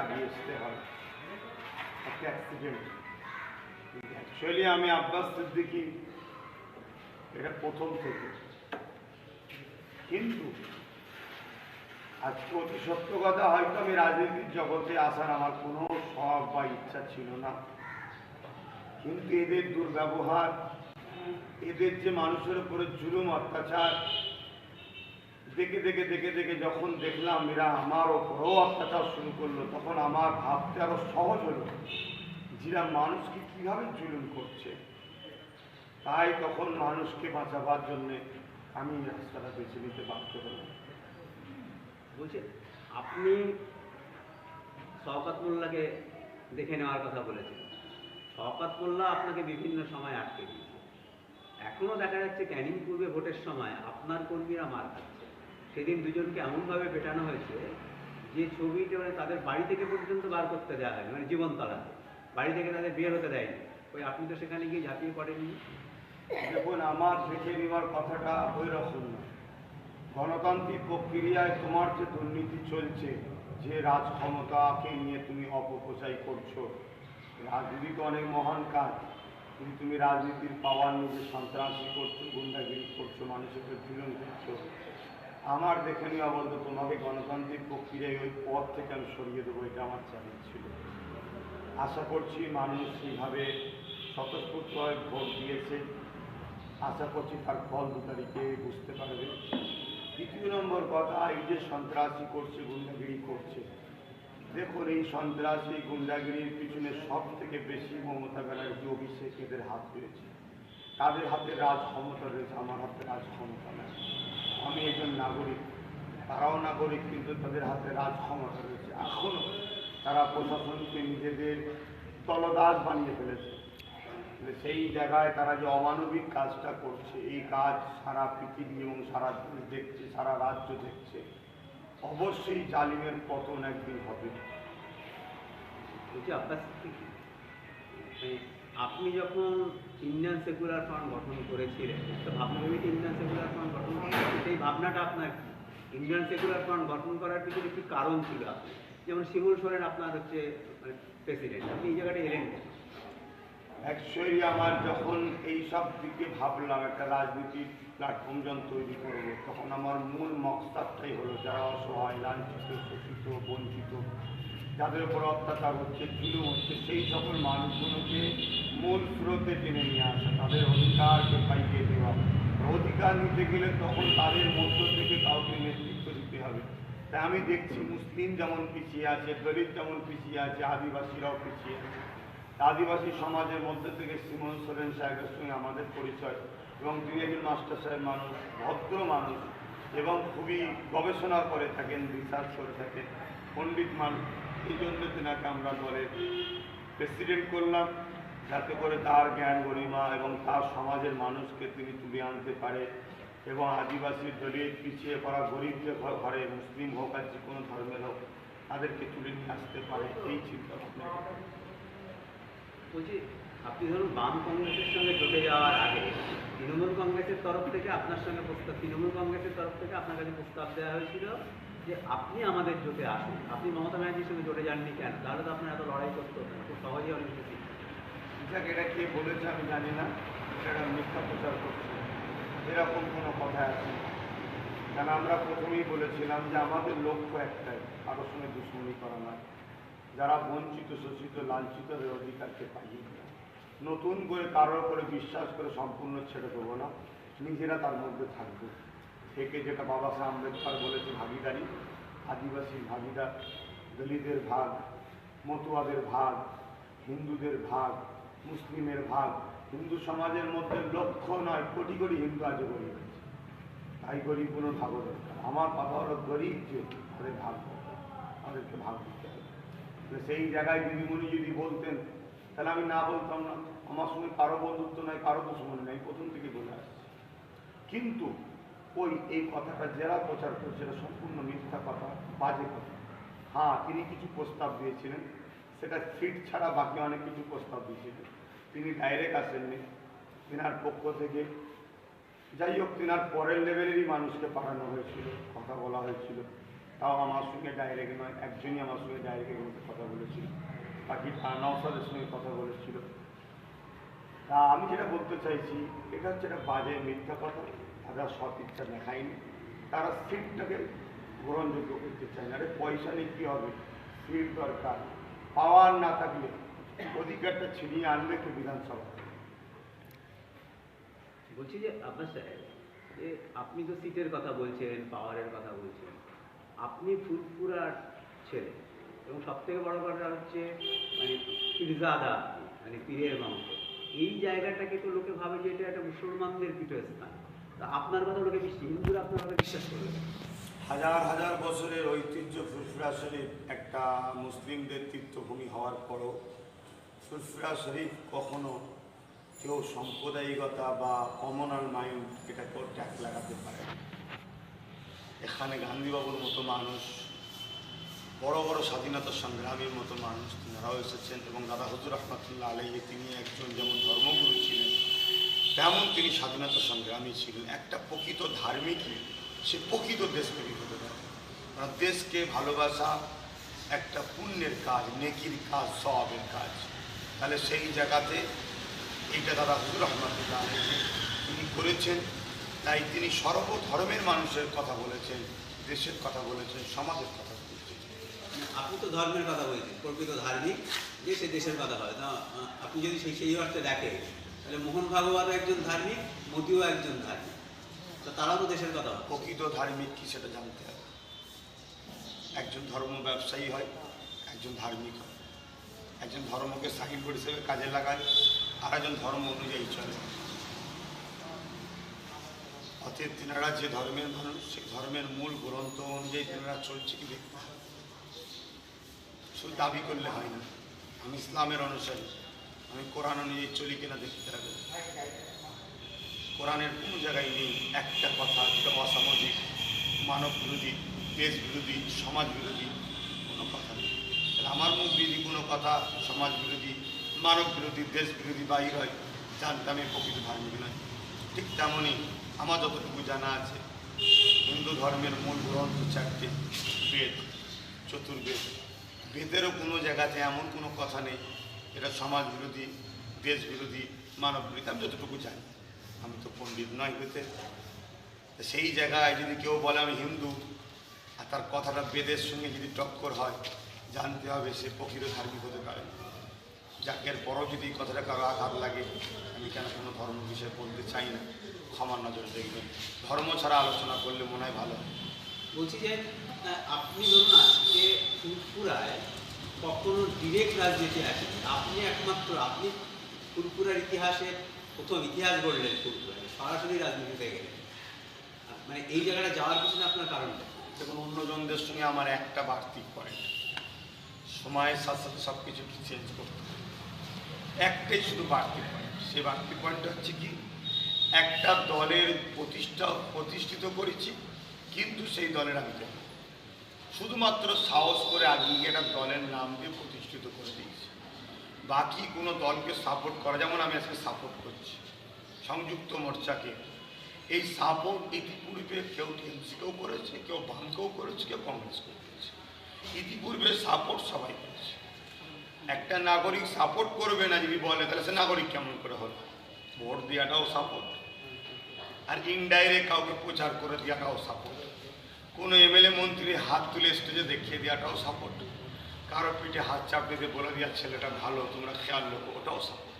আগে আসতে হয়, একটা অ্যাক্সিডেন্ট। অ্যাকচুয়ালি আমি আব্বাস সিদ্দিকী এটা প্রথম থেকে, কিন্তু আজকে অতি সত্য কথা, হয়তো আমি রাজনীতির জগতে আসার আমার কোনো শখ বা ইচ্ছা ছিল না, কিন্তু এদের দুর্ব্যবহার, এদের যে মানুষের উপরে জুলুম অত্যাচার দেখে দেখে দেখে দেখে যখন দেখলাম এরা আমার ওপরেও অত্যাচার শুরু করলো, তখন আমার ভাবতে আরো সহজ হলো যারা মানুষকে কিভাবে জুলুম করছে। তাই তখন মানুষকে বাঁচাবার জন্যে আমি রাস্তাটা বেছে নিতে বাধ্য হলাম। বলছি, আপনি শওকত মোল্লাকে দেখে নেওয়ার কথা বলেছেন। শওকত মোল্লা আপনাকে বিভিন্ন সময় আটকে দিয়েছে। এখনো দেখা যাচ্ছে ক্যানিং পূর্বে ভোটের সময় আপনার কর্মীরা মার খাচ্ছে। সেদিন দুজনকে এমনভাবে পেটানো হয়েছে যে ছবিটা মানে তাদের বাড়ি থেকে পর্যন্ত বার করতে দেওয়া হয়নি, মানে জীবন তাড়াতে, বাড়ি থেকে তাদের বের হতে দেয়নি। ওই আপনি তো সেখানে গিয়ে ঝাঁপিয়ে পড়েননি। দেখুন, আমার দেখে নেওয়ার কথাটা ওই রকম না। গণতান্ত্রিক প্রক্রিয়ায় তোমার যে দুর্নীতি চলছে, যে রাজ ক্ষমতাকে নিয়ে তুমি অপপ্রচার করছো, রাজনীতি তো অনেক মহান কাজ, কিন্তু তুমি রাজনীতির পাওয়ার নিয়ে সন্ত্রাসী করছো, গুন্ডাগিরি করছো, মানুষের জুলুম করছো, আমার দেখে নেওয়া বলতে তোমাকে গণতান্ত্রিক প্রক্রিয়ায় ওই পথ থেকে আমি সরিয়ে দেবো, এটা আমার চ্যালেঞ্জ ছিল। আশা করছি মানুষ সেইভাবে স্বতঃস্ফূর্তভাবে ভোট দিয়েছে, আশা করছি তার ফল 2 তারিখে বুঝতে পারবে। দ্বিতীয় নম্বর কথা, এই যে সন্ত্রাসী করছে, গুন্ডাগিরি করছে, দেখুন এই সন্ত্রাসী গুন্ডাগিরির পিছনে সব থেকে বেশি মমতা ব্যানার্জি, অভিষেক এদের হাত রয়েছে। তাদের হাতে রাজ ক্ষমতা রয়েছে, আমার হাতে রাজ ক্ষমতা নেই। আমি একজন নাগরিক, তারাও নাগরিক, কিন্তু তাদের হাতে রাজ ক্ষমতা রয়েছে। এখনও তারা প্রশাসনকে নিজেদের দলদাস বানিয়ে ফেলেছে। সেই জায়গায় তারা যে অমানবিক কাজটা করছে, এই কাজ সারা পৃথিবী এবং সারা দেশ দেখছে, সারা রাজ্য দেখছে। অবশ্যই জালিমের পতন একদিন হবে। বলছি, আপনি যখন ইন্ডিয়ান সেকুলার ফ্রন্ট গঠন করেছিলেন, তো ভাবনাভূমিতে ইন্ডিয়ান সেকুলার ফ্রন্ট গঠন করেছিলেন, সেই ভাবনাটা আপনার কি? ইন্ডিয়ান সেকুলার ফ্রন্ট গঠন করার পিছনে কি কারণ ছিল? আপনি যেমন শিমুল সোরেন আপনার হচ্ছে প্রেসিডেন্ট, আপনি এই জায়গাটা এলেন কেন? অ্যাকচুয়ালি আমার যখন এই সব দিকে ভাবলাম একটা রাজনীতির প্ল্যাটফর্ম যখন তৈরি করবো, তখন আমার মূল মকসাদটাই হলো যারা অসহায়, লাঞ্ছিত, শোষিত, বঞ্চিত, যাদের উপর অত্যাচার হচ্ছে, জুলুম হচ্ছে, সেই সকল মানুষগুলোকে মূল স্রোতে টেনে নিয়ে আসা, তাদের অধিকারকে পাইয়ে দেওয়া। অধিকার নিতে গেলে তখন তাদের মধ্য থেকে কাউকে নেতৃত্ব দিতে হবে। তাই আমি দেখছি মুসলিম যেমন পিছিয়ে আছে, দলিত যেমন পিছিয়ে আছে, আদিবাসীরাও পিছিয়ে আছে। আদিবাসী সমাজের মধ্যে থেকে শিমুল সোরেন সাহেবের সঙ্গে আমাদের পরিচয়, এবং তিনি একজন মাস্টার সাহেব মানুষ, ভদ্র মানুষ, এবং খুবই গবেষণা করে থাকেন, রিসার্চ করে থাকেন, পণ্ডিত মানুষ। এই জন্য তেনাকে আমরা দলের প্রেসিডেন্ট করলাম, যাতে করে তার জ্ঞান গরিমা এবং তার সমাজের মানুষকে তিনি তুলে আনতে পারে, এবং আদিবাসী দলিত পিছিয়ে পড়া গরিব যে ঘরে, মুসলিম হোক আর যে কোনো ধর্মের হোক, তাদেরকে তুলে নিয়ে আসতে পারে, এই চিন্তা ভাবনা। বলছি, আপনি ধরুন বাম কংগ্রেসের সঙ্গে জোটে যাওয়ার আগে তৃণমূল কংগ্রেসের তরফ থেকে আপনার সঙ্গে তৃণমূল কংগ্রেসের তরফ থেকে আপনার কাছে প্রস্তাব দেওয়া হয়েছিল যে আপনি আমাদের জোটে আসুন। আপনি মমতা ব্যানার্জির সঙ্গে জোটে যাননি কেন? তাহলে তো আপনার এত লড়াই করতে হতো না, খুব সহজেই অনেক কিছু। যাক, এটা কে বলেছে আমি জানি না, এটা মিথ্যা প্রচার করছে, এরকম কোনো কথা আছে। কেন, আমরা প্রথমেই বলেছিলাম যে আমাদের লক্ষ্য একটাই, কারোর সঙ্গে দুশ্মনী করা নয়। যারা বঞ্চিত, শোষিত, লাঞ্ছিত, তাদের অধিকারকে পাইয়ে দেয়। নতুন করে কারোর করে বিশ্বাস করে সম্পূর্ণ ছেড়ে দেবো না, নিজেরা তার মধ্যে থাকবে থেকে। যেটা বাবা সাহেব আম্বেদকর বলেছে, ভাগিদারি, আদিবাসীর ভাগিদার, দলিতের ভাগ, মতুয়াদের ভাগ, হিন্দুদের ভাগ, মুসলিমের ভাগ। হিন্দু সমাজের মধ্যে লক্ষ নয় কোটি কোটি হিন্দু আজও গরিব আছে, তাই গরিব কোনো ভাগ দরকার। আমার বাবা হলো গরিব, যে তাদের ভাগ দরকার, তাদেরকে ভাগ দিতে হবে। সেই জায়গায় দিদিমণি যদি বলতেন, তাহলে আমি না বলতাম না। আমার সঙ্গে কারো বন্ধুত্ব নাই, কারো দুশ্মনী নাই, প্রথম থেকে বলে আসছি। কিন্তু ওই এই কথাটা যারা প্রচার করছে, এটা সম্পূর্ণ মিথ্যা কথা, বাজে কথা। হ্যাঁ, তিনি কিছু প্রস্তাব দিয়েছিলেন, সেটা সিট ছাড়া বাকি অনেক কিছু প্রস্তাব দিয়েছিলেন। তিনি ডাইরেক্ট আসেননি, তিনার পক্ষ থেকে। যাই হোক, তিনার পরের লেভেলেরই মানুষকে পাঠানো হয়েছিল, কথা বলা হয়েছিল। তাও আমার সঙ্গে ডাইরেক্ট নয়, একজনই আমার সঙ্গে ডাইরেক্ট এর মধ্যে কথা বলেছিল, বাকি নওশাদের সঙ্গে কথা বলেছিল। তা আমি যেটা বলতে চাইছি, এটা হচ্ছে একটা বাজে মিথ্যা কথা। তারা সৎ ইচ্ছা দেখায়নি, তারা সিটটাকে গ্রহণযোগ্য করতে চায় না। আরে পয়সা নিয়ে কী হবে, সিট দরকার। পাওয়ার না থাকলে অধিকারটা ছিনিয়ে আনবে কি বিধানসভা? বলছি যে আপনার স্যার, যে আপনি তো সিটের কথা বলছেন, পাওয়ারের কথা বলছেন, আপনি ফুরফুরার ছেলে এবং সব থেকে বড় কথা হচ্ছে মানে পীরজাদা, মানে পীরের বংশ। এই জায়গাটাকে তো লোকে ভাবে যে এটা একটা মুসলমানদের পীঠস্থান। তা আপনার কথা লোকে হিন্দুরা আপনার কথা বিশ্বাস করবে না। হাজার হাজার বছরের ঐতিহ্য ফুরফুরা শরীফ একটা মুসলিমদের তীর্থভূমি হওয়ার পরও ফুরফুরা শরীফ কখনো কেউ সাম্প্রদায়িকতা বা কমনাল মাইন্ড এটাকেও ট্যাগ লাগাতে পারে না। এখানে গান্ধীবাবুর মতো মানুষ, বড় বড় স্বাধীনতা সংগ্রামীর মতো মানুষ তিনারাও এসেছেন, এবং দাদা হুজুর রহমতুল্লাহ আলাইহি তিনি একজন যেমন ধর্মগুরু ছিলেন তেমন তিনি স্বাধীনতা সংগ্রামী ছিলেন। একটা প্রকৃত ধার্মিকই সে প্রকৃত দেশপ্রেমিক হতে পারে। কারণ দেশকে ভালোবাসা একটা পুণ্যের কাজ, নেকির কাজ, সওয়াবের কাজ। তাহলে সেই জায়গাতে এইটা দাদা হুজুর রহমতুল্লাহ আলাইহি তিনি করেছেন। তাই তিনি সর্বধর্মের মানুষের কথা বলেছেন, দেশের কথা বলেছেন, সমাজের কথা বলেছেন। আপনি তো ধর্মের কথা বলছেন, প্রকৃত ধার্মিক যে সে দেশের কথা হয় না। আপনি যদি সেই অর্থে দেখেন, তাহলে মোহন ভাগবত একজন ধার্মিক, মোদিও একজন ধার্মিক, তো তারাও তো দেশের কথা হয়। প্রকৃত ধার্মিক কি সেটা জানতে হবে। একজন ধর্ম ব্যবসায়ী হয়, একজন ধার্মিক হয়। একজন ধর্মকে সাইনবোর্ড হিসেবে কাজে লাগায়, আর একজন ধর্ম অনুযায়ী চলে। অতএব তিনারা যে ধর্মের মানুষ, সেই ধর্মের মূল গ্রন্থ অনুযায়ী তিনারা চলছে কি দেখতে হবে। শুধু দাবি করলে হয় না আমি ইসলামের অনুসারী, আমি কোরআন অনুযায়ী চলি কিনা দেখতে হবে। কোরআনের কোনো জায়গায় নেই একটা কথা যেটা অসামাজিক, মানব বিরোধী, দেশ বিরোধী, সমাজ বিরোধী কোনো কথা নেই। তাহলে আমার মুখ বিরোধী কোনো কথা সমাজ বিরোধী, মানব বিরোধী, দেশ বিরোধী বাইর হয়, জানতে আমি প্রকৃত ধার্মিক নয়। ঠিক তেমনই আমার যতটুকু জানা আছে, হিন্দু ধর্মের মূল গ্রন্থ চারটে, বেদ, চতুর্বেদ। বেদেরও কোনো জায়গাতে এমন কোনো কথা নেই এটা সমাজ বিরোধী, দেশ বিরোধী, মানব বিরোধী। আমি যতটুকু জানি, আমি তো পণ্ডিত নয় হইতে। সেই জায়গায় যদি কেউ বলে আমি হিন্দু, আর তার কথাটা বেদের সঙ্গে যদি টক্কর হয়, জানতে হবে সে প্রকৃত ধার্মিক হতে পারে। যাকের পরও যদি কথাটা কারো আঘাত লাগে, আমি কেন কোনো ধর্ম বিষয়ে বলতে চাই না, ক্ষমার নজরে দেখবেন। ধর্ম ছাড়া আলোচনা করলে মনে হয় ভালো। বলছি যে আপনি ধরুন আজকে ফুরফুরায় কখনো ডিরেক্ট রাজনীতি আসেনি, আপনি একমাত্র, আপনি ফুরফুরার ইতিহাসে প্রথম ইতিহাস গড়লেন ফুরফুরায়, সরাসরি রাজনীতিতে গেলেন। মানে এই জায়গাটা যাওয়ার পিছনে আপনার কারণটা? দেখুন, অন্যজনদের সঙ্গে আমার একটা বাড়তি পয়েন্ট, সময়ের সাথে সাথে সব কিছু চেঞ্জ করতে হবে। একটাই শুধু বাড়তি পয়েন্ট, সেই বাড়তি পয়েন্টটা হচ্ছে কি, একটা দলের প্রতিষ্ঠিত করেছি, কিন্তু সেই দলের আমি দেব শুধুমাত্র সাহস করে আগে একটা দলের নাম দিয়ে প্রতিষ্ঠিত করে দিয়েছি। বাকি কোনো দলকে সাপোর্ট করা, যেমন আমি আজকে সাপোর্ট করছি সংযুক্ত মোর্চাকে, এই সাপোর্ট ইতিপূর্বে কেউ টিএমসিকেও করেছে, কেউ বামকেও করেছে, কেউ কংগ্রেসকেও করেছে। ইতিপূর্বে সাপোর্ট সবাই করেছে। একটা নাগরিক সাপোর্ট করবে না যদি বলে, তাহলে সে নাগরিক কেমন করে হলো? ভোট দেওয়াটাও সাপোর্ট, আর ইনডাইরেক্ট কাউকে প্রচার করে দেওয়াটাও সাপোর্ট, কোনো এমএলএ মন্ত্রী হাত তুলে স্টেজে দেখিয়ে দেওয়াটাও সাপোর্ট, কারো পিঠে হাত চাপড়ে দিয়ে বলে দেওয়ার ছেলেটা ভালো, তোমরা খেয়াল রাখো, ওটাও সাপোর্ট।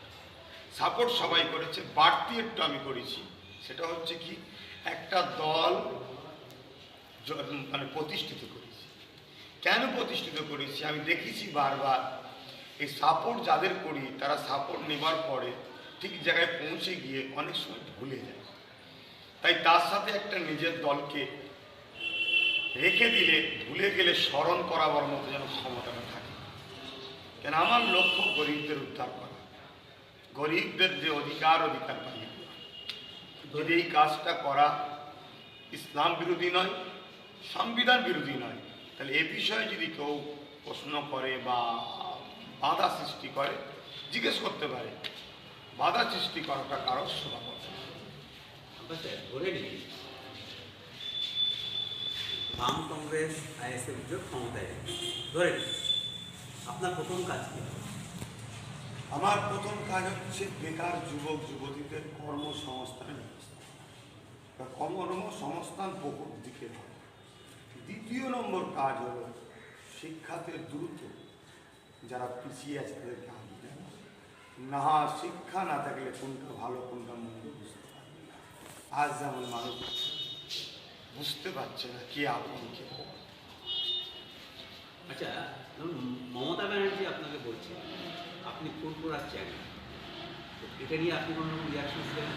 সাপোর্ট সবাই করেছে, বাড়তি একটু আমি করেছি। সেটা হচ্ছে কি, একটা দল মানে প্রতিষ্ঠিত করেছি। কেন প্রতিষ্ঠিত করেছি? আমি দেখেছি বারবার এই সাপোর্ট যাদের করি, তারা সাপোর্ট নেবার পরে ঠিক জায়গায় পৌঁছে গিয়ে অনেক সময় ভুলে যায়। তাই তার সাথে একটা নিজের দলকে রেখে দিলে, ভুলে গেলে স্মরণ করাবার মতো যেন ক্ষমতাটা থাকে। কেন আমার লক্ষ্য গরিবদের উদ্ধার করা, গরিবদের যে অধিকার পাইয়ে দেওয়া। যদি এই কাজটা করা ইসলাম বিরোধী নয়, সংবিধান বিরোধী নয়, তাহলে এ বিষয়ে যদি কেউ প্রশ্ন করে বা বাধা সৃষ্টি করে, জিজ্ঞেস করতে পারে। বাধা সৃষ্টি করাটা কারো শোভা পাবে না। ধরে নিই বাম কংগ্রেস আইএসএফ জোট ক্ষমতায় এলো। ধরে নিন, আপনার প্রথম কাজ কি হবে? আমার প্রথম কাজ হচ্ছে বেকার যুবক যুবতীদের কর্মসংস্থানের ব্যবস্থা, বা কর্মসংস্থান বহু দিকে হয়। দ্বিতীয় নম্বর কাজ হলো শিক্ষাতে দ্রুত যারা পিছিয়ে আছে তাদেরকে আগে দেয়। না শিক্ষা না থাকলে কোনটা ভালো কোনটা মন্দ বুঝতে পারবে না। আজ যেমন মানুষ বুঝতে পারছে না কে আপন কে পর। আচ্ছা, ধরুন মমতা ব্যানার্জি আপনাকে বলছে আপনি ফুরফুরার চ্যাংড়া, তো এটা নিয়ে আপনি কোনো রকম রিয়াকশন দেন?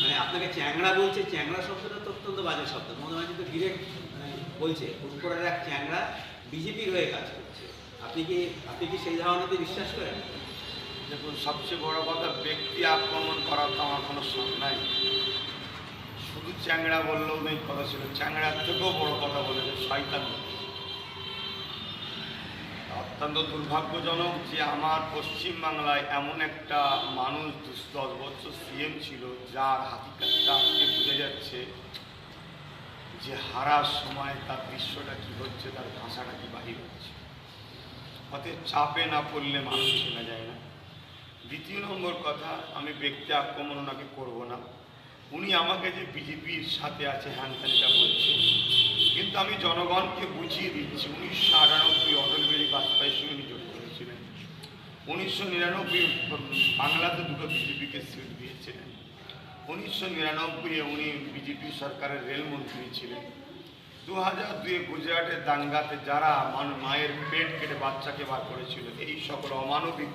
মানে আপনাকে চ্যাংড়া বলছে, চ্যাংড়া শব্দটা তো অত্যন্ত বাজে শব্দ। মমতা ব্যানার্জি তো ডিরেক্ট বলছে ফুরফুরার এক চ্যাংড়া বিজেপির হয়ে কাজ করছে। আপনি কি সেই ধারণাতে বিশ্বাস করেন? দেখুন, সবচেয়ে বড় কথা, ব্যক্তি আক্রমণ করার তো আমার কোনো শখ নাই। শুধু চ্যাংড়া বললেও নেই, কথা ছিল চ্যাংড়ার থেকেও বড় কথা বলেছে শয়তান। অত্যন্ত দুর্ভাগ্যজনক যে আমার পশ্চিমবাংলায় এমন একটা মানুষ 10 বছর সিএম ছিল, যার হাকিকাতটা আজকে বুঝে যাচ্ছে যে হারার সময় তার দৃশ্যটা কী হচ্ছে, তার ভাষাটা কি বাহির হচ্ছে। অতএব চাপে না পড়লে মানুষ চেনা যায় না। দ্বিতীয় নম্বর কথা, আমি ব্যক্তি আক্রমণ ওনাকে করবো না। উনি আমাকে যে বিজেপির সাথে আছে হ্যানত্যানটা বলছে, কিন্তু আমি জনগণকে বুঝিয়ে দিচ্ছি 1998 অটল বিহারী বাজপেয়ীর সঙ্গে উনি জোট করেছিলেন। 1999 বাংলাতে দুটো বিজেপিকে সিট দিয়েছিলেন। 1999 উনি বিজেপি সরকারের রেলমন্ত্রী ছিলেন। 2002 গুজরাটের দাঙ্গাতে যারা মায়ের পেট কেটে বাচ্চাকে বার করেছিল, এই সকল অমানবিক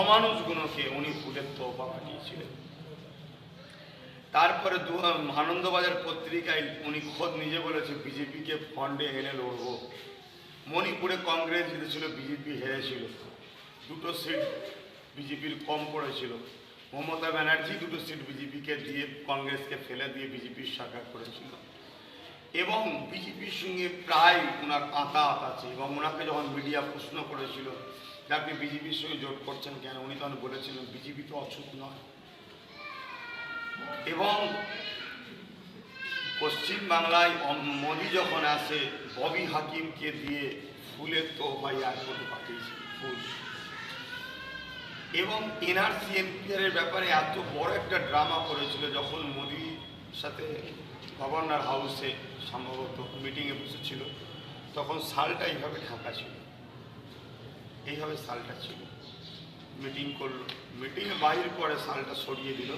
অমানুষগুলোকে উনি ফুলের তোহফা পাঠিয়েছিলেন। তারপরে আনন্দবাজার পত্রিকায় উনি খোদ নিজে বলেছে বিজেপিকে ফন্ডে এনে লড়ব। মণিপুরে কংগ্রেস জিতেছিল, বিজেপি হেরেছিল, 2টো সিট বিজেপির কম পড়েছিল। মমতা ব্যানার্জি 2টো সিট বিজেপিকে দিয়ে কংগ্রেসকে ফেলে দিয়ে বিজেপির সরকার করেছিল। এবং বিজেপির সঙ্গে প্রায় ওনার আঁতাত আছে। এবং ওনাকে যখন মিডিয়া প্রশ্ন করেছিল যে আপনি বিজেপির সঙ্গে জোট করছেন কেন, উনি তখন বলেছিলেন বিজেপি তো অছুত নয়। এবং পশ্চিমবাংলায় মোদি যখন আসে, ববি হাকিমকে দিয়ে ফুলের তোহফা এয়ারপোর্টে পাঠিয়েছে ফুল। এবং এনআরসি এনপিআর ব্যাপারে এত বড় একটা ড্রামা করেছিল, যখন মোদির সাথে গভর্নর হাউসে সম্ভবত মিটিংয়ে বসেছিল, তখন শালটা এইভাবে ঢাকা ছিল, এইভাবে শালটা ছিল। মিটিং করলো, মিটিংয়ে বাইর করে শালটা সরিয়ে দিল।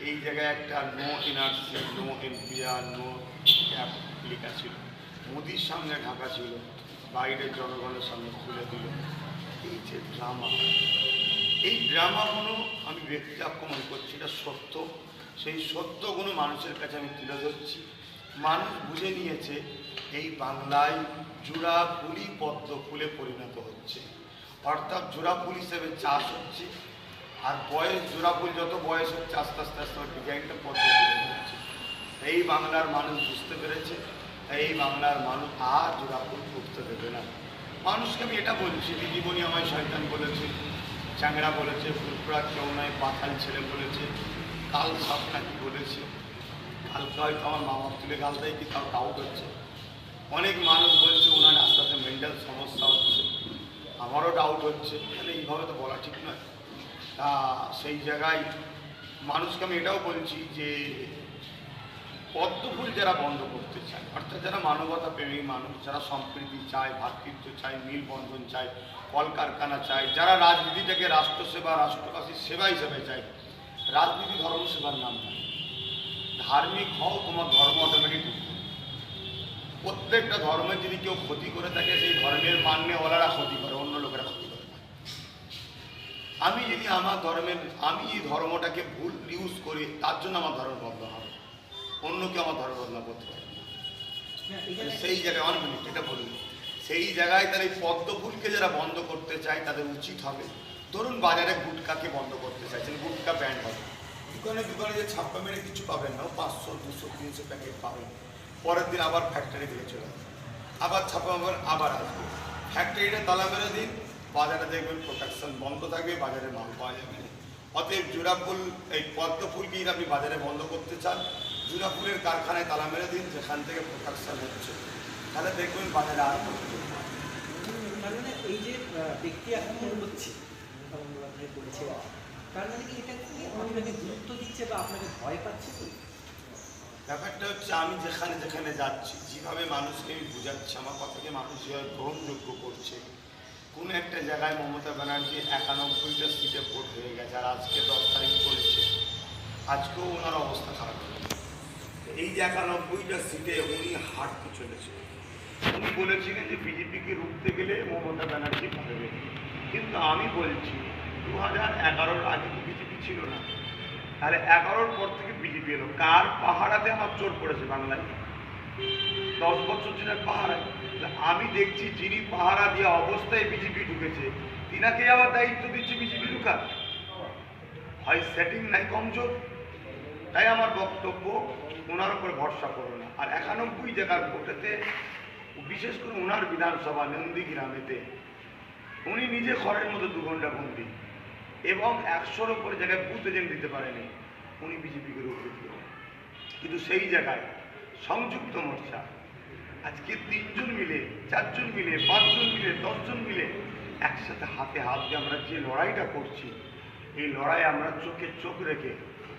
এই জায়গায় একটা no NRC, no NPR, no cap লেখা ছিল। মোদির সামনে ঢাকা ছিল, বাইরের জনগণের সামনে খুলে দিল। এই যে ড্রামা, এই ড্রামাগুলো আমি ব্যক্তি আক্রমণ করছি, এটা সত্য। সেই সত্যগুলো মানুষের কাছে আমি তুলে ধরছি। মানুষ বুঝে নিয়েছে এই বাংলায় জোড়া ফুলই পদ্ম ফুলে পরিণত হচ্ছে। অর্থাৎ জোড়া ফুল হিসেবে চাষ হচ্ছে, আর বয়স জোড়া ফুল যত বয়স হচ্ছে আস্তে আস্তে আস্তে ডিজাইনটা পদ্ম ফুলে হচ্ছে। এই বাংলার মানুষ বুঝতে পেরেছে, এই বাংলার মানুষ আর জোড়া ফুল ফুটতে দেবে না। মানুষকে আমি এটা বলছি, দিদিমণি আমায় শয়তান বলেছে, চ্যাংড়া বলেছে, ফুরফুরা কেউ নয়, পাতাল ছেলে বলেছে, কাল সাপ নাকি বলেছে। কালকে হয়তো আমার মামা তুলে গাল দেয় কি তাও ডাউট হচ্ছে। অনেক মানুষ বলছে ওনার আস্তে আস্তে মেন্টাল সমস্যা হচ্ছে, আমারও ডাউট হচ্ছে। তাহলে এইভাবে তো বলা ঠিক নয়। তা সেই জায়গায় মানুষকে আমি এটাও বলছি যে পদ্মফুল যারা বন্ধ করতে চায়, অর্থাৎ যারা মানবতা প্রেমী মানুষ, যারা সম্প্রীতি চায়, ভ্রাতৃত্ব চায়, মিলবন্ধন চায়, কলকারখানা চায়, যারা রাজনীতিটাকে রাষ্ট্রসেবা, রাষ্ট্রবাসীর সেবা হিসেবে চায়, রাজনীতি ধর্ম সেবার নাম নয়। ধার্মিক হও, তোমার ধর্ম অটোমেটিক। প্রত্যেকটা ধর্মের যদি কেউ ক্ষতি করে থাকে, সেই ধর্মের মান্যওয়ালারা ক্ষতি করে, অন্য লোকেরা ক্ষতি করে না। আমি যদি আমার ধর্মের, আমি এই ধর্মটাকে ভুল ইউজ করি, তার জন্য আমার ধর্ম বন্ধ হবে, অন্য কেউ আমার ধর্ম বদলা করতে পারে না। সেই জায়গায় অনেক মিনিট এটা বলুন, সেই জায়গায় তার এই পদ্ম ফুলকে যারা বন্ধ করতে চায় তাদের উচিত হবে, ধরুন বাজারে গুটকাকে বন্ধ করতে চাইছেন, গুটকা ব্যান্ড হবে, দোকানে দোকানে যে ছাপ্পা মেরে কিছু পাবেন না, 500, 200, 300 প্যাকেট পাবেন। পরের দিন আবার ফ্যাক্টরি দিয়ে চলে যাবে, আবার ছাপ্পা আবার আসবে, ফ্যাক্টরিটা তালা মেরে দিন, বাজারে দেখবেন প্রোডাকশন বন্ধ থাকবে, বাজারে মাল পাওয়া যাবে না। অতএব জোড়া ফুল, এই পদ্ম ফুলকেই আপনি বাজারে বন্ধ করতে চান, জোড়া ফুলের কারখানায় তালা মেরে দিন, যেখান থেকে প্রোডাকশন হচ্ছে। তাহলে দেখবেন বাজারে আর করছে। তার মানে এই যে ব্যক্তি আক্রমণ হচ্ছে বন্দ্যোপাধ্যায় করেছে, তার মানে কি এটা কি আপনাকে গুরুত্ব দিচ্ছে বা আপনাকে ভয় পাচ্ছে কি? ব্যাপারটা হচ্ছে আমি যেখানে যেখানে যাচ্ছি, যেভাবে মানুষকে আমি বুঝাচ্ছি, আমার কথাকে মানুষ যেভাবে গ্রহণযোগ্য করছে। কোনো একটা জায়গায় মমতা ব্যানার্জি 91টা সিটে ভোট হয়ে গেছে, আর আজকে 10 তারিখ চলছে, আজকেও ওনার অবস্থা খারাপ হয়ে গেছে। এই যে 91টা সিটে উনি হারতে চলেছে। উনি বলেছিলেন যে বিজেপিকে রুখতে গেলে মমতা ব্যানার্জি পারবে, কিন্তু আমি বলছি 2011-র আগে তো বিজেপি ছিল না, তাহলে 11-র পর থেকে বিজেপি এলো। কার পাহারাতে আমার চোর পড়েছে বাংলায়? 10 বছর ছিল পাহারায়। আমি দেখছি যিনি পাহারা দেওয়া অবস্থায় বিজেপি ঢুকেছে, তিনাকে আবার দায়িত্ব দিচ্ছে বিজেপি ঢুকার। হয় সেটিং নাই কমজোর। তাই আমার বক্তব্য, ওনার উপর ভরসা করো না। আর 91 জায়গার ভোটেতে, বিশেষ করে ওনার বিধানসভা নন্দীগ্রামেতে, উনি নিজে ঘরের মধ্যে 2 ঘন্টা বন্দি, এবং 100-র উপরে জায়গায় বুথ এজেন্ট দিতে পারেনি, উনি বিজেপিকে রুখতে দিল। কিন্তু সেই জায়গায় সংযুক্ত মোর্চা আজকে 3 জন মিলে, 4 জন মিলে, 5 জন মিলে, 10 জন মিলে একসাথে হাতে হাত দিয়ে আমরা যে লড়াইটা করছি, এই লড়াই আমরা চোখে চোখ রেখে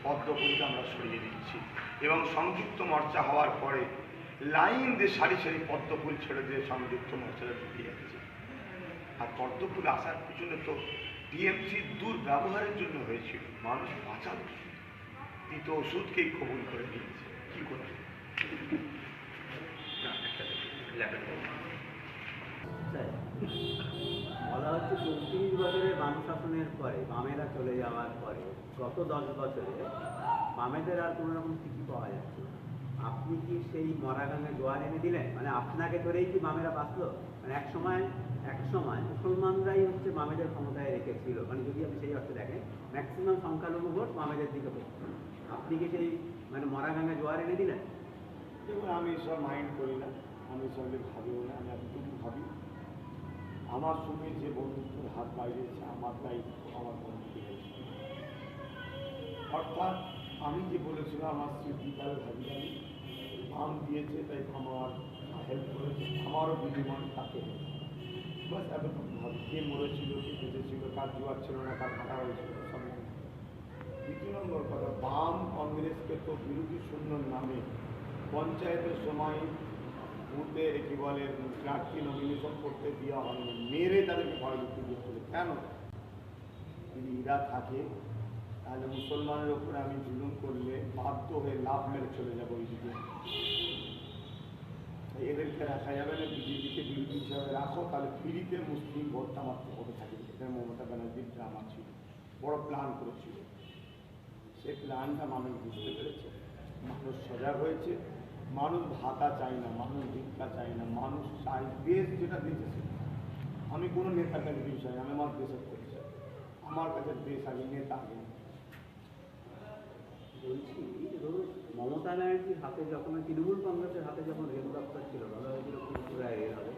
পদ্মফুলকে আমরা সরিয়ে দিচ্ছি। এবং সংযুক্ত মোর্চা হওয়ার পরে লাইন দিয়ে সারি সারি পদ্মফুল ছেড়ে দিয়ে সংযুক্ত মোর্চাটা ঢুকে যাচ্ছে। আর পদ্মফুল আসার পিছনে তো টিএমসির দুর্ব্যবহারের জন্য হয়েছিল। মানুষ বাঁচাল, তো ওষুধকেই কবুল করে নিয়েছে। কি করে? বলা হচ্ছে 34 বছরের বাম শাসনের পরে, বামেরা চলে যাওয়ার পরে, গত 10 বছরে বামেদের আর কোনো রকম টিকি পাওয়া যাচ্ছে না। আপনি কি সেই মরাগাঙে জোয়ার এনে দিলেন? মানে আপনাকে ধরেই কি বামেরা বাঁচলো? মানে এক সময় মুসলমানরাই হচ্ছে বামেদের ক্ষমতায় রেখেছিল। মানে যদি আপনি সেই অর্থে দেখেন, ম্যাক্সিমাম সংখ্যালঘু ভোট বামেদের দিকে পড়ছে। আপনি কি সেই মানে মরাগাঙে জোয়ার এনে দিলেন? দেখুন, আমি এসব মাইন্ড করি না, আমি এসব ভাবিও না। আমি এতটুকু ভাবি, আমার সঙ্গে যে বন্ধুত্বের হাত বাইরেছে, আমার দায়িত্ব আমার বন্ধুকে হয়েছে। অর্থাৎ আমি যে বলেছিলাম আমার স্মৃতিকাল ভাবিলামি আম দিয়েছে, তাই আমার হেল্প করেছে, আমারও বিনিময় তাকে। বাস এতটুকু ভাবি। কে মরেছিল, কে বেঁচেছিল, কার জোয়ার ছিল না, কার কাটা হয়েছিল, সব। 2 নম্বর কথা, বাম কংগ্রেসকে তো বিরোধী শূন্যর নামে পঞ্চায়েতের সময় বুথে কি বলে প্রার্থী নমিনেশন করতে দেওয়া হয়নি, মেরে তাদেরকে ভয়ভীতি দিয়ে চলে। কেন? যদি এরা থাকে, তাহলে মুসলমানের ওপরে আমি জুলুম করলে বাধ্য হয়ে লাভ মেরে চলে যাবো ওইদিকে। এদেরকে রাখা যাবে না। বিজেপিকে বিরোধী হিসাবে রাখো, তাহলে ফ্রিতে মুসলিম ভোটটা মাত্র করে থাকে। এটা মমতা ব্যানার্জির ড্রামা ছিল, বড় প্ল্যান করেছিল। সেই প্ল্যানটা মানুষ বুঝতে পেরেছে, মানুষ সজাগ হয়েছে। মানুষ ভাতা চাই না, মানুষ ভিক্ষা চাই না, মানুষ চাই দেশ যেটা দিয়েছে। আমি কোনো নেতার কাছে বিষয়, আমি আমার দেশের করতে চাই। আমার কাছে দেশ আগে, নেতা আগে। বলছি ধরুন মমতা ব্যানার্জির হাতে যখন, তৃণমূল কংগ্রেসের হাতে যখন রেল দপ্তর ছিল, বলা হয়েছিল ফুলপুরায় রেল হবে,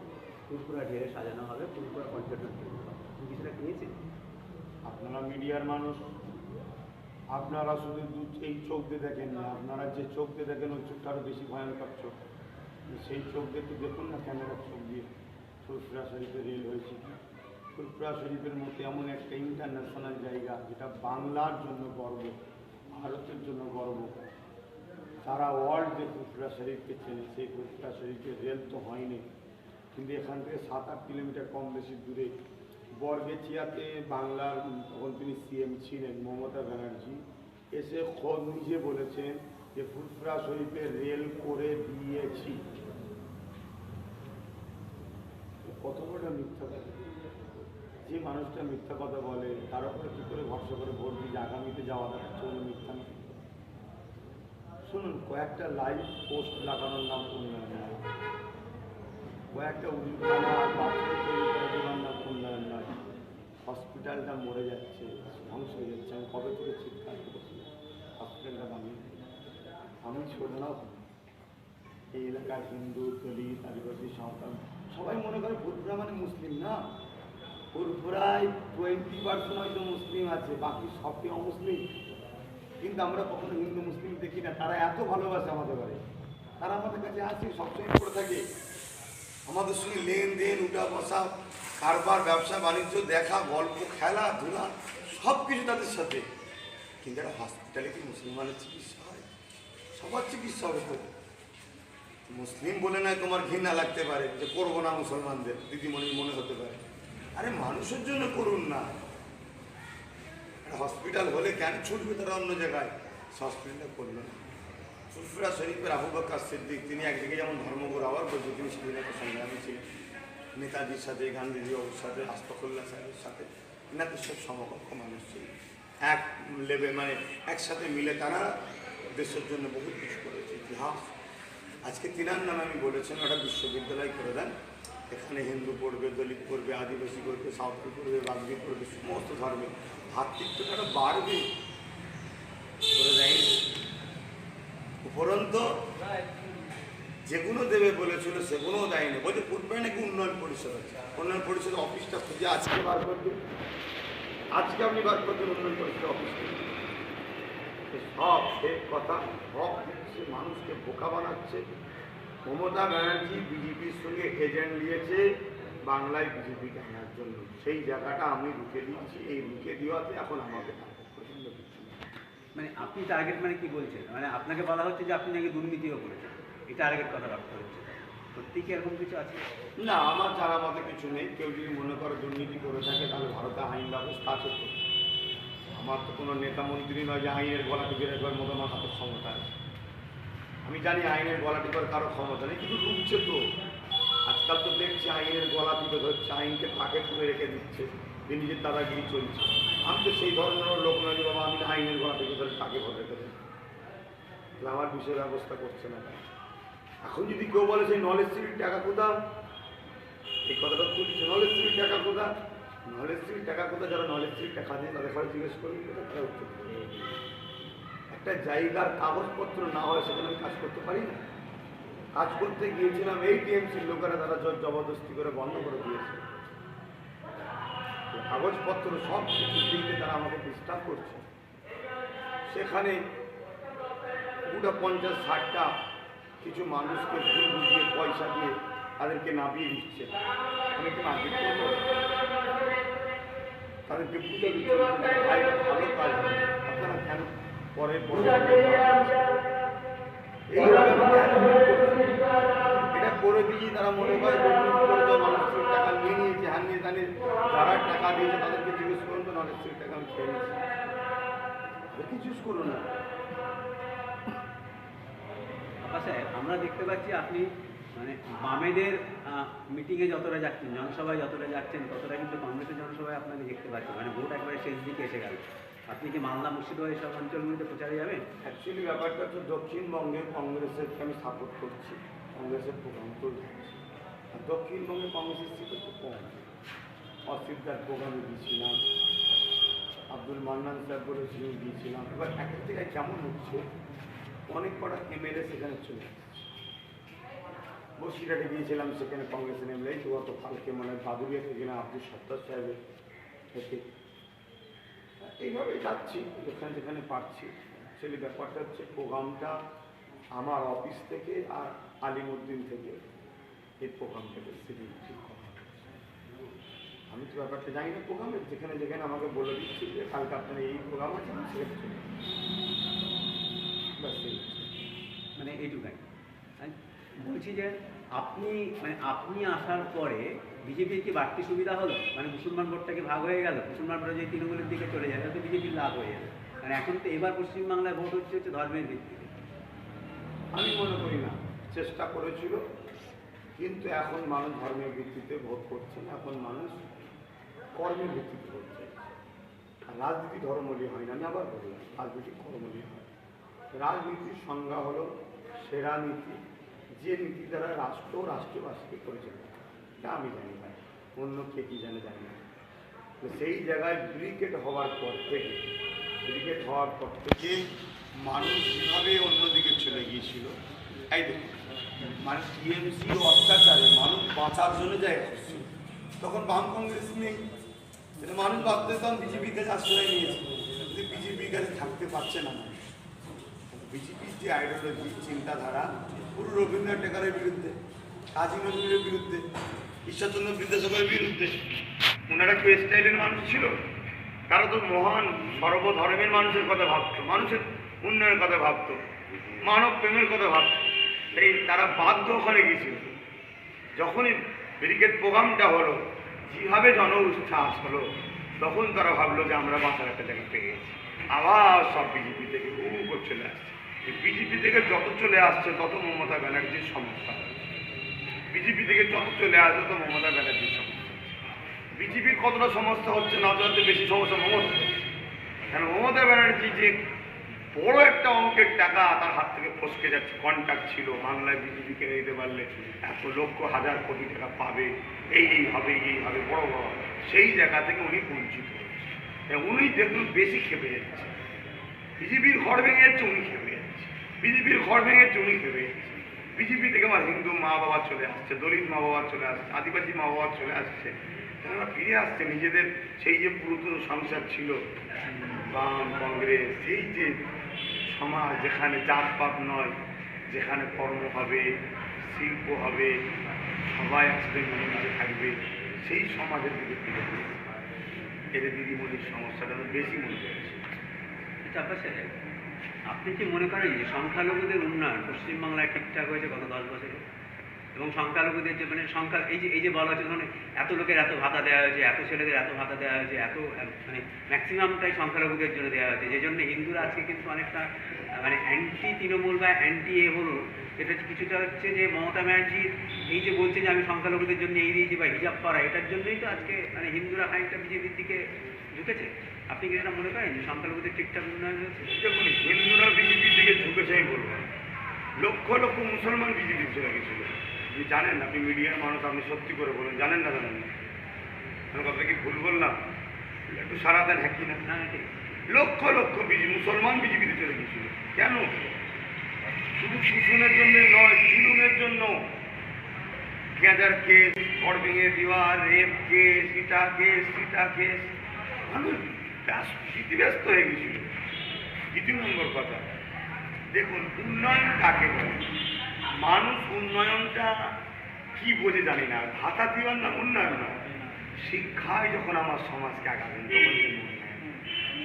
ফুলপুরা ঢেলে সাজানো হবে, ফুলপুরা পর্যটন কেন্দ্র হবে। আপনি কি সেটা পেয়েছেন? আপনারা মিডিয়ার মানুষ, আপনারা শুধু এই চোখ দিয়ে দেখেন না, আপনারা যে চোখ দিয়ে দেখেন ওই চোখটা আরও বেশি ভয়ঙ্কর চোখ। সেই চোখ দিয়ে তো দেখুন না, ক্যামেরার চোখ দিয়ে ফুরফুরা শরীফে রেল হয়েছে কি। ফুরফুরা শরীফের মতো এমন একটা ইন্টারন্যাশনাল জায়গা, যেটা বাংলার জন্য গর্ব, ভারতের জন্য গর্ব। সারা ওয়ার্ল্ড যে ফুরফুরা শরীফকে চেনে, সেই ফুরফুরা শরীফের রেল তো হয়নি। কিন্তু এখান থেকে 7-8 কিলোমিটার কম বেশি দূরে বরগেছিয়াতে বাংলার, তখন তিনি সিএম ছিলেন মমতা ব্যানার্জি, এসে খোদ নিজে বলেছেন যে ফুরফুরা শরীফে রেল করে দিয়েছি। কত বড় মিথ্যা কথা! যে মানুষটা মিথ্যা কথা বলে, তার উপরে কী করে ভরসা করে ভোট দিয়ে আগামীতে যাওয়া যাচ্ছে মিথ্যা না? শুনুন, কয়েকটা লাইভ পোস্ট লাগানোর নাম উন্নয়ন নয়, কয়েকটা দেওয়ার নাম উন্নয়ন নয়। হসপিটালটা মরে যাচ্ছে, ধ্বংস হয়ে যাচ্ছে। আমি কবে থেকে চিৎকার করেছি হসপিটালটা বানিয়ে। আমি ছোট না, এই এলাকার হিন্দু, দলিত, আদিবাসী, সাঁওতাল সবাই মনে করে ফুরফুরা মানে মুসলিম না। ফুরফুরায় 20% হয়তো মুসলিম আছে, বাকি সবই অমুসলিম। কিন্তু আমরা কখনো হিন্দু মুসলিম দেখি না। তারা এত ভালোবাসে আমাদের ঘরে, তারা আমাদের কাছে আসে, সবসময় পড়ে থাকে। আমাদের সঙ্গে লেনদেন, উঠা বসা, কারবার, ব্যবসা বাণিজ্য, দেখা, গল্প, খেলাধুলা সব কিছু তাদের সাথে। কিন্তু একটা হসপিটালে কি মুসলমানের চিকিৎসা হয়? সবার চিকিৎসা হবে তো। মুসলিম বলে নয় তোমার ঘৃণা লাগতে পারে যে করবো না মুসলমানদের, দিদিমণি মনে হতে পারে। আরে মানুষের জন্য করুন না। হসপিটাল হলে কেন ছুটবে তারা অন্য জায়গায়? হসপিটালটা করলো না। ফুরফুরা শরীফের আবু বকর সিদ্দিক, তিনি একদিকে যেমন ধর্মগুরু, আবার বলছে তিনি স্বাধীনতা সংগ্রামী ছিলেন। নেতাজির সাথে, গান্ধীজির সাথে, আশফাকুল্লাহ সাহেবের সাথে, এনাদের সব সমকক্ষ মানুষ ছিল। এক লেভেল মানে একসাথে মিলে তারা দেশের জন্য বহুত কিছু করেছে। ইতিহাস আজকে তিনার নামে আমি বলেছেন ওটা বিশ্ববিদ্যালয় করে দেন, এখানে হিন্দু পড়বে, দলিত পড়বে, আদিবাসী পড়বে, সাঁওতাল পড়বে, বাগদি পড়বে, সমস্ত ধর্মের ভাতৃত্বটা বাড়বে করে দেয়নি। উপরন্ত যেগুলো দেবে বলেছিল সেগুলোও দেয়নি। বলছে পূর্বে নাকি উন্নয়ন পরিষদ আছে, উন্নয়ন পরিষদ অফিসটা খুঁজে আজকে বার করবেন, আজকে আপনি বার করবেন উন্নয়ন পরিষদ অফিসটা। সব ফেক কথা, সব দিচ্ছে, মানুষকে বোকা বানাচ্ছে। মমতা ব্যানার্জি বিজেপির সঙ্গে এজেন্ট নিয়েছে বাংলায় বিজেপিকে আনার জন্য। সেই জায়গাটা আমি রুখে দিচ্ছি। এই রুখে দেওয়াতে এখন আমাকে প্রচন্ড কিছু মানে আপনি টার্গেট মানে কি বলছেন? মানে আপনাকে বলা হচ্ছে যে আপনি নাকি দুর্নীতিও করেছেন, এই টার্গেট কথা রাখতে হচ্ছে। সত্যি কি এরকম কিছু আছে? না, আমার জানা মতে কিছু নেই। কেউ যদি মনে করে দুর্নীতি করে থাকে তাহলে ভারতে আইন ব্যবস্থা আছে তো। আমার তো কোনো নেতা মন্ত্রী নয় যে আইনের গলা টিপে রাখবার মতো আমার হাতে ক্ষমতা আছে। আমি জানি আইনের গলা টিপার কারো ক্ষমতা নেই, কিন্তু রুখছে তো। আজকাল তো দেখছি আইনের গলা টিপে ধরছে, আইনকে ফাঁকে তুলে রেখে দিচ্ছে, যে নিজের দাদাগিরি চলছে। আমি তো সেই ধরনের লোক নয় যে বাবা আমি আইনের গলা টিপে ধরে ফাঁকে ভরে রেখে দেবো। তাহলে আমার বিষয় ব্যবস্থা করছে না। এখন যদি কেউ বলে সেই নলেজ সিটির টাকা কোথাও, এই কথাটা তুলছে, নলেজ সিটির টাকা কোথা, নলেজ সিটির টাকা কোথা, যারা নলেজ সিটির টাকা দিয়ে তাদের ঘরে জিজ্ঞেস করবে কোথায়, তারা উত্তর দেবে। একটা জায়গার কাগজপত্র না হয় সেখানে আমি কাজ করতে পারি না। কাজ করতে গিয়েছিলাম, এই টিএমসির লোকেরা তারা জবরদস্তি করে বন্ধ করে দিয়েছে। কাগজপত্র সব কিছু দিকে তারা আমাকে ডিস্টার্ব করছে। সেখানে পুরো 50-60টা কিছু মানুষকে ভুল বুঝিয়ে পয়সা দিয়ে তাদেরকে নামিয়ে দিচ্ছে। আমি কি মারপিট করবো? তাদেরকে বুঝে দিচ্ছে ভালো কাজ হচ্ছে, আপনারা কেন পরে এটা করে দিয়ে তারা মনে করে দুর্নীতি করে দেওয়া, মানুষের টাকা নিয়ে নিয়েছে, হানিয়ে জানিয়ে যারা টাকা দিয়েছে তাদেরকে জিজ্ঞেস করুন তো মানুষের টাকা আমি খেয়ে নিয়েছি। দেখি চুজ করুন না। আচ্ছা, আমরা দেখতে পাচ্ছি আপনি মানে বামেদের মিটিংয়ে যতটা যাচ্ছেন, জনসভায় যতটা যাচ্ছেন, ততটা কিন্তু কংগ্রেসের জনসভায় আপনাকে দেখতে পাচ্ছি। মানে ভোট একবারে শেষ দিকে এসে গেল। আপনি কি মালদা, মুর্শিদাবাদ সব অঞ্চলগুলিতে প্রচারে যাবেন? অ্যাকচুয়ালি ব্যাপারটা হচ্ছে দক্ষিণবঙ্গে কংগ্রেসেরকে আমি সাপোর্ট করছি, কংগ্রেসের প্রোগ্রাম তো যাচ্ছি। আর দক্ষিণবঙ্গে কংগ্রেসের সিট একটু কম। অসিফদার প্রোগ্রামে দিয়েছিলাম, আব্দুল মান্নান সাহেব বলে ঝিউ দিয়েছিলাম। এবার এক এক জায়গায় কেমন হচ্ছে, অনেক কটা এমএলএ সেখানে চলে যাচ্ছে। বসিরহাটে গিয়েছিলাম, সেখানে কংগ্রেসের এমএলএ তো অত কালকে মানে বাদুরিয়াতে গেলাম আব্দুল সত্তার সাহেবের থেকে। এইভাবে যাচ্ছি যেখানে যেখানে পারছি। অ্যাকচুয়ালি ব্যাপারটা হচ্ছে প্রোগ্রামটা আমার অফিস থেকে আর আলিমুদ্দিন থেকে এই প্রোগ্রামটাকে সেদিন ঠিক করা হচ্ছে। আমি তো ব্যাপারটা জানি না প্রোগ্রামের, যেখানে যেখানে আমাকে বলে দিচ্ছি যে কালকে আপনার এই প্রোগ্রাম আছে, সেখানে চলে ব্যাস এই মানে এইটুকাই। বলছি যে আপনি আসার পরে বিজেপির কি বাড়তি সুবিধা হলো? মানে মুসলমান ভোটটাকে ভাগ হয়ে গেল, মুসলমান ভোটটা যদি তৃণমূলের দিকে চলে যায় তাহলে বিজেপির লাভ হয়ে যাবে। মানে এখন তো এবার পশ্চিমবাংলায় ভোট হচ্ছে ধর্মের ভিত্তিতে। আমি মনে করি না, চেষ্টা করেছিল, কিন্তু এখন মানুষ ধর্মের ভিত্তিতে ভোট করছে না, এখন মানুষ কর্মের ভিত্তিতে ভোট চাইছে। আর রাজনীতি ধর্মলি হয় না, আমি আবার বললাম রাজনীতি কর্মলি হয়। রাজনীতির সংজ্ঞা হলো সেরা নীতি, যে নীতি দ্বারা রাষ্ট্র রাষ্ট্রবাসীকে পরিচালনা করে। এটা আমি জানি না, অন্য কে কী জানে জানি না। তো সেই জায়গায় ব্রিগেড হওয়ার পর থেকে মানুষ যেভাবে অন্যদিকে চলে গিয়েছিল, তাই দেখুন মানে টিএমসি অত্যাচারে মানুষ বাঁচার জন্য জায়গা করছিল। তখন বাম কংগ্রেস নেই, মানুষ ভাবতে তখন বিজেপির কাছে আশ্রয় নিয়েছে, কিন্তু বিজেপির কাছে থাকতে পারছে না। বিজেপির যে আইডিওলজি চিন্তাধারা পুরো রবীন্দ্রনাথ ঠাকুরের বিরুদ্ধে। কাজী নজরুলের বিরুদ্ধে, ঈশ্বরচন্দ্র বিদ্যাসাগরের বিরুদ্ধে। ওনারা কি স্টাইলের মানুষ ছিল? তারা তো মহান সর্বধর্মের মানুষের কথা ভাবতো, মানুষের উন্নয়নের কথা ভাবতো, মানব প্রেমের কথা ভাবতো। এই তারা বাধ্য ওখানে গিয়েছিল। যখনই ব্যারিকেড প্রোগ্রামটা হলো, যেভাবে জন উচ্ছ্বাস হলো, তখন তারা ভাবলো যে আমরা বাঁচার একটা জায়গা পেয়ে গেছি। আবার সব বিজেপি থেকে করে চলে আসছে। এই বিজেপি থেকে যত চলে আসছে তত মমতা ব্যানার্জির সমস্যা। বিজেপি থেকে যত চলে আসছে তত মমতা ব্যানার্জির সমস্যা। বিজেপির কতটা সমস্যা হচ্ছে না, তাতে বেশি সমস্যা মমতা হচ্ছে। কারণ মমতা ব্যানার্জি যে বড় একটা অঙ্কের টাকা তার হাত থেকে ফসকে যাচ্ছে, কন্ট্রাক্ট ছিল বাংলায় বিজেপিকে নিতে পারলে এত লক্ষ হাজার কোটি টাকা পাবে, এই হবে বড় বড়, সেই জায়গা থেকে উনি বঞ্চিত হচ্ছে। উনি দেখুন বেশি খেপে যাচ্ছে। বিজেপির ঘর ভেঙে যাচ্ছে, উনি খেপে যাচ্ছে। বিজেপির ঘর ভেঙে যাচ্ছে, উনি খেপে যাচ্ছে। বিজেপি থেকে আমার হিন্দু মা বাবা চলে আসছে, দলিত মা বাবা চলে আসছে, আদিবাসী মা বাবা চলে আসছে। তারা ফিরে আসছে নিজেদের সেই যে পুরাতন সংসার ছিল, বাম কংগ্রেস, সেই যে সমাজ যেখানে জাতপাত নয়, যেখানে কর্ম হবে, শিল্প হবে, সবাই একসাথে মিলেমিশে থাকবে, সেই সমাজের দিকে ফিরে আসছে। এদের দিদিমণির সমস্যাটা তো বেশি মনে হচ্ছে। চাপা সাহেব, আপনি কি মনে করেন যে সংখ্যালঘুদের উন্নয়ন পশ্চিমবাংলায় ঠিকঠাক হয়েছে গত 10 বছরে? এবং সংখ্যালঘুদের যে মানে সংখ্যা এই যে বলা হচ্ছে ধরুন এত লোকের এত ভাতা দেওয়া হয়েছে, এত ছেলেদের এত ভাতা দেওয়া হয়েছে, এত মানে ম্যাক্সিমামটাই সংখ্যালঘুদের জন্য দেওয়া হয়েছে, যে জন্য হিন্দুরা আজকে কিন্তু অনেকটা মানে অ্যান্টি তৃণমূল বা অ্যান্টি হলো। এটা হচ্ছে কিছুটা হচ্ছে যে মমতা ব্যানার্জি এই যে বলছে যে আমি সংখ্যালঘুদের জন্য এই দিয়েছি বা হিজাব করা, এটার জন্যই তো আজকে মানে হিন্দুরা খানিকটা বিজেপির দিকে ঝুঁকেছে। আপনি কি এটা মনে করেন যে সংখ্যালঘুদের ঠিকঠাক উন্নয়ন হয়েছে? দেখুন, হিন্দুরা বিজেপির দিকে ঝুঁকেছে আমি বলবো। লক্ষ লক্ষ মুসলমান বিজেপির চলে গেছিল। আপনি জানেন, আপনি মিডিয়ার মানুষ, আপনি সত্যি করে বলুন, জানেন না? আমি কথা কি ভুল বললাম? একটু সারা দেন, হ্যাঁ কি না? ঠিক। লক্ষ লক্ষ মুসলমান বিজেপিতে চলে গেছিল। কেন? শুধু শোষণের জন্য নয়, জুলুমের জন্য। গ্যাজার কেস, ঘর ভেঙে দেওয়া, রেপ কেস, ইটা কেস, সিটা কেস, মানুষ ব্যস্ত হয়ে গেছিল। দ্বিতীয় নম্বর কথা, দেখুন উন্নয়ন কাকে বলে? মানুষ উন্নয়নটা কি বোঝে জানি না। ভাতা দিবার না উন্নয়ন না, শিক্ষায় যখন আমার সমাজকে আগাবেন তখন যে উন্নয়ন।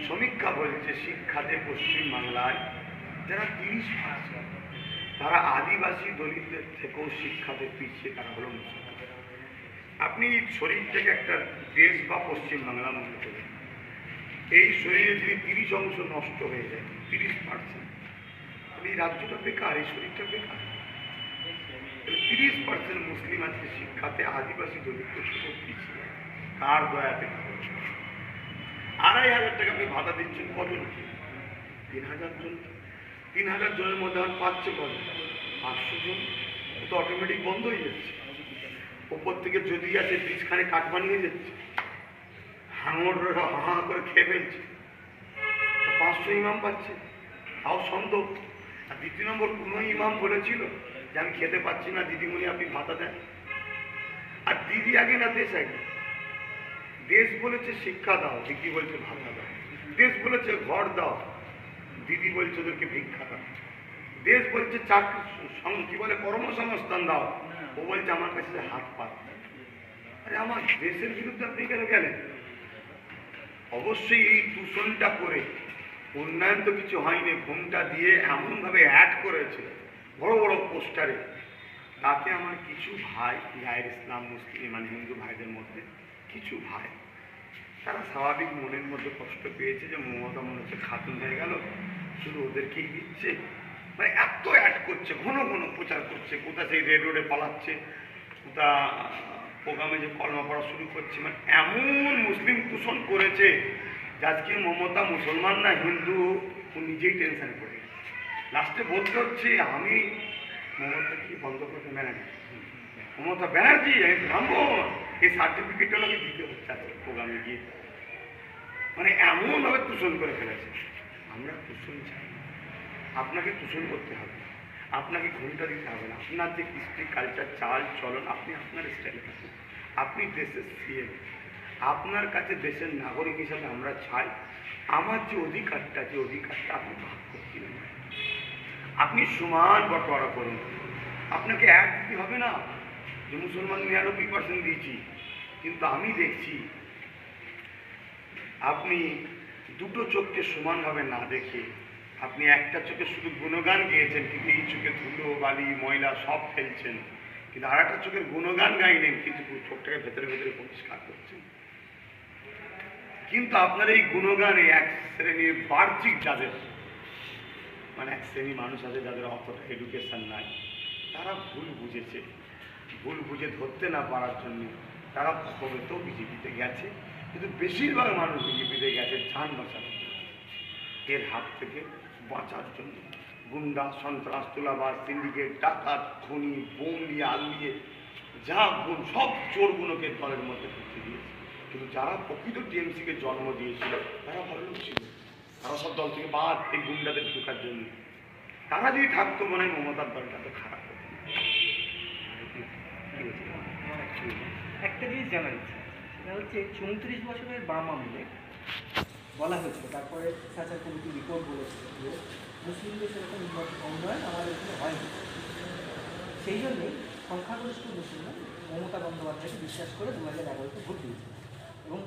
সমীক্ষা বলছে শিক্ষাতে পশ্চিমবাংলায় যারা 30%, তারা আদিবাসী দলিতদের থেকেও শিক্ষাতে পিছিয়ে, তারা হলো মুসলমান। আপনি শরীর থেকে একটা দেশ বা পশ্চিমবাংলা মনে করেন, এই শরীরে যদি 30% নষ্ট হয়ে যায়, 30%, এই রাজ্যটা বেকার, এই শরীরটা বেকার। 30% মুসলিম আজকে শিক্ষাতে আদিবাসী দলিতদের থেকেও পিছিয়ে। কার দয়াতে? 2,500 টাকা আপনি ভাতা দিচ্ছেন কজনকে? 3,000 জন। 3,000 জনের মধ্যে আর পাচ্ছে কত? 500 জন। তো অটোমেটিক বন্ধ হয়ে যাচ্ছে। ওপর থেকে যদি আছে বীজখানে কাটমানি হয়ে যাচ্ছে, হাঙররা হা করে খেয়ে ফেলছে। 500 ইমাম পাচ্ছে, তাও সন্দেহ। আর দ্বিতীয় নম্বর, কোনো ইমাম বলেছিল যে আমি খেতে পাচ্ছি না, দিদিমণি আপনি ভাতা দেন? আর দিদি আগে না দেশ আগে? দেশ বলেছে শিক্ষা দাও, দিদি বলছে ভাতা দাও। দেশ বলেছে ঘর দাও, দিদি বলছে ওদেরকে ভিক্ষা দাও। দেশ বলছে চাকরি, কি বলে, কর্মসংস্থান দাও, ও বলছে আমার কাছে হাত পাত। আরে আমার দেশের বিরুদ্ধে আপনি কেন গেলেন? অবশ্যই এই দূষণটা করে উন্নয়ন তো কিছু হয়নি। ঘুমটা দিয়ে এমনভাবে অ্যাড করেছে বড় বড় পোস্টারে, তাতে আমার কিছু ভাই, গায়ের ইসলাম মুসলিম মানে হিন্দু ভাইদের মধ্যে কিছু ভাই, তারা স্বাভাবিক মনের মধ্যে কষ্ট পেয়েছে যে মমতা মনে হচ্ছে খাতুন হয়ে গেল, শুধু ওদেরকেই দিচ্ছে। মানে এত অ্যাড করছে, ঘন ঘন প্রচার করছে, কোথা সেই রেড রোডে পালাচ্ছে, কোথা প্রোগ্রামে যে কলমা পড়া শুরু করছে। মানে এমন মুসলিম দূষণ করেছে যে আজকে মমতা মুসলমান না হিন্দু, ও নিজেই টেনশন করে। লাস্টে বলতে হচ্ছে আমি মমতা কি বন্ধ করতে ব্যানার্জি, মমতা ব্যানার্জি আমি ব্রাহ্মণ, এই সার্টিফিকেটটা আমাকে দিতে হচ্ছে আজকে প্রোগ্রামে গিয়ে। মানে এমনভাবে দূষণ করে ফেলেছে। আমরা দূষণ চাই না, আপনাকে দূষণ করতে হবে, আপনাকে ঘুমটা দিতে হবে না। আপনার যে কৃষ্টি কালচার, চাল চলন, আপনি আপনার স্টাইলে থাকুন। আপনি দেশের সিএম, আপনার কাছে দেশের নাগরিক হিসাবে আমরা চাই আমার যে অধিকারটা আপনি ভাগ করতে নেন। আপনি সমান বটোয়ারা করুন, আপনাকে এক দিতে হবে না। যে মুসলমান 99% দিয়েছি, কিন্তু আমি দেখছি আপনি দুটো চোখকে সমানভাবে না দেখে আপনি একটা চোখে শুধু গুণগান গেয়েছেন, কিন্তু এই চোখে ধুলো বালি ময়লা সব ফেলছেন, কিন্তু আর একটা চোখের গুণগান গাইলেন, কিন্তু চোখটাকে ভেতরে ভেতরে পরিষ্কার করছেন। কিন্তু আপনার এই গুণগানে এক শ্রেণীর বাহ্যিক যাদের, মানে এক শ্রেণী মানুষ আছে যাদের অতটা এডুকেশন নাই, তারা ভুল বুঝেছে। ভুল বুঝে ধরতে না পারার জন্য তারা হয়তো বিজেপিতে গেছে, কিন্তু বেশিরভাগ মানুষ বিজেপিতে গেছে যান বাঁচানোর জন্য, এর হাত থেকে বাঁচার জন্য। গুন্ডা, সন্ত্রাস, তোলাবাজ, সিন্ডিকেট, ডাকাত, খুনি, বোম দিয়ে, আলু দিয়ে, যা গুণ সব চোরগুলোকে দলের মধ্যে ঢুকতে দিয়েছে। কিন্তু যারা প্রকৃত টিএমসিকে জন্ম দিয়েছিল তারা ভালো লোক ছিল, তারা সব দল থেকে বাদ এই গুন্ডাদের ঢোকার জন্য। তারা যদি থাকতো মনে হয় মমতার দলটা তো খারাপ হতো না। একটা জিনিস জানার ইচ্ছা আছে, সেটা হচ্ছে 34 বছরের বাম আমলে বলা হয়েছিল, তারপরে সাচার কমিটি রিপোর্ট বলেছিল যে মুসলিমদের সেরকম উন্নয়ন আমাদের এখানে হয়নি। সেই জন্যেই সংখ্যাগরিষ্ঠ মুসলিমরা মমতা বন্দ্যোপাধ্যায়কে বিশ্বাস করে 2011-তে ভোট দিয়েছিল, এবং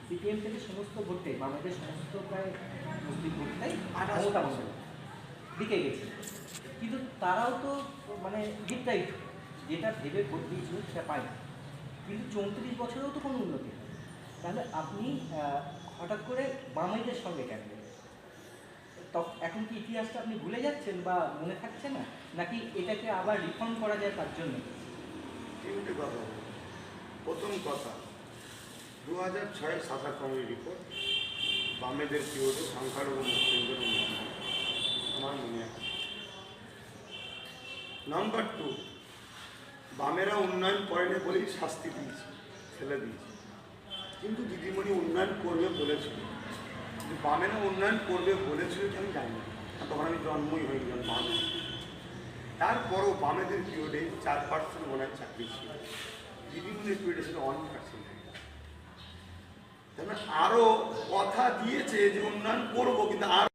সিপিএম থেকে সমস্ত ভোটটাই, বামেদের সমস্ত প্রায় মুসলিম ভোটটাই মমতা বন্দ্যোপাধ্যায় দিকে গেছে। কিন্তু তারাও তো মানে বিদ্যায়িত, যেটা ভেবে ভোট দিয়েছিল সেটা পায় না। কিন্তু 34 বছরেও তো কোনো উন্নতি হয়, তাহলে আপনি হঠাৎ করে বামেদের সঙ্গে কেন গেলেন? এখন কি ইতিহাসটা আপনি ভুলে যাচ্ছেন বা মনে থাকছে না, নাকি এটাকে আবার রিফর্ম করা যায় তার জন্য? তিনটে কথা বলবো। প্রথম কথা, 2006 সাসার কমিটি রিপোর্ট, বামেদের পিরিয়ডে সংখ্যালঘু মুসলিমদের উন্নয়ন আমার মনে আছে। নাম্বার 2, বামেরা উন্নয়ন করেনি বলেই শাস্তি দিয়েছে, ফেলে দিয়েছে। কিন্তু দিদিমণি উন্নয়ন করবে বলেছিল, কিন্তু বামেরা উন্নয়ন করবে বলেছিল কি আমি জানি না, তখন আমি জন্মই হয়ে গেলাম বামে। তারপরও বামেদের পিরিয়ডে 4% মনে হয় চাকরি ছিল, দিদিমণির পিরিয়ডে ছিল 1%। তার মানে আরও কথা দিয়েছে যে উন্নয়ন করবো, কিন্তু আর